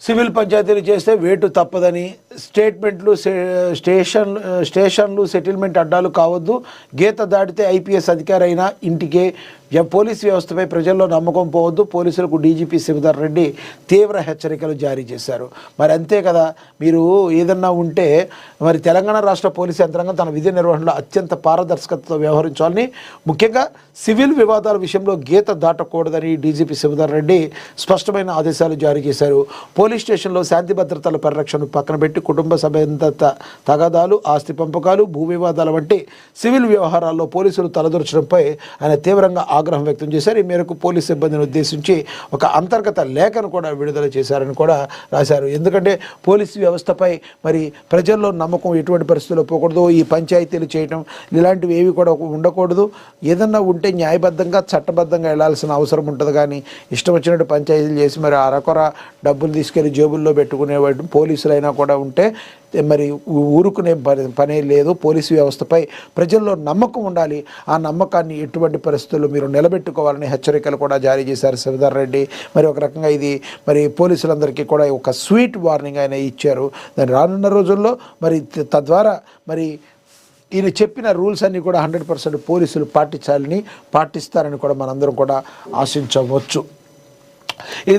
Civil పంచాయతీలు చేస్తే వేటు తప్పదని, స్టేట్మెంట్లు స్టేషన్లు సెటిల్మెంట్ అడ్డాలు కావద్దు, గీత దాటితే ఐపీఎస్ అధికారి అయినా ఇంటికే, పోలీసు వ్యవస్థపై ప్రజల్లో నమ్మకం పోవద్దు, పోలీసులకు డీజీపీ శివధర్ రెడ్డి తీవ్ర హెచ్చరికలు జారీ చేశారు. మరి అంతే కదా, మీరు ఏదన్నా ఉంటే మరి తెలంగాణ రాష్ట్ర పోలీసు యంత్రాంగం తన విధి నిర్వహణలో అత్యంత పారదర్శకతతో వ్యవహరించాలని, ముఖ్యంగా సివిల్ వివాదాల విషయంలో గీత దాటకూడదని డీజీపీ శివధర్ రెడ్డి స్పష్టమైన ఆదేశాలు జారీ చేశారు. పోలీస్ స్టేషన్లో శాంతి భద్రతల పరిరక్షణను పక్కన పెట్టి కుటుంబ సభ్యంత తగాదాలు, ఆస్తి పంపకాలు, భూ వివాదాల వంటి సివిల్ వ్యవహారాల్లో పోలీసులు తలదొరచడంపై ఆయన తీవ్రంగా ఆగ్రహం వ్యక్తం చేశారు. ఈ మేరకు పోలీస్ సిబ్బందిని ఉద్దేశించి ఒక అంతర్గత లేఖను కూడా విడుదల చేశారని కూడా రాశారు. ఎందుకంటే పోలీసు వ్యవస్థపై మరి ప్రజల్లో నమ్మకం ఎటువంటి పరిస్థితుల్లో పోకూడదు, ఈ పంచాయతీలు చేయటం ఇలాంటివి ఏవి కూడా ఉండకూడదు. ఏదన్నా ఉంటే న్యాయబద్ధంగా చట్టబద్ధంగా వెళ్లాల్సిన అవసరం ఉంటుంది. కానీ ఇష్టం వచ్చినట్టు పంచాయతీలు చేసి మరి అరకొర డబ్బులు తీసుకెళ్లి జేబుల్లో పెట్టుకునేవాడు పోలీసులైనా కూడా ఉంటే మరి ఊరుకునే పనే లేదు. పోలీసు వ్యవస్థపై ప్రజల్లో నమ్మకం ఉండాలి. ఆ నమ్మకాన్ని ఎటువంటి పరిస్థితుల్లో మీరు నిలబెట్టుకోవాలని హెచ్చరికలు కూడా జారీ చేశారు శివధర్ రెడ్డి. మరి ఒక రకంగా ఇది మరి పోలీసులందరికీ కూడా ఒక స్వీట్ వార్నింగ్ ఆయన ఇచ్చారు. దాని రానున్న రోజుల్లో మరి తద్వారా మరి ఈయన చెప్పిన రూల్స్ అన్నీ కూడా 100% పోలీసులు పాటిస్తారని కూడా మనందరం కూడా ఆశించవచ్చు.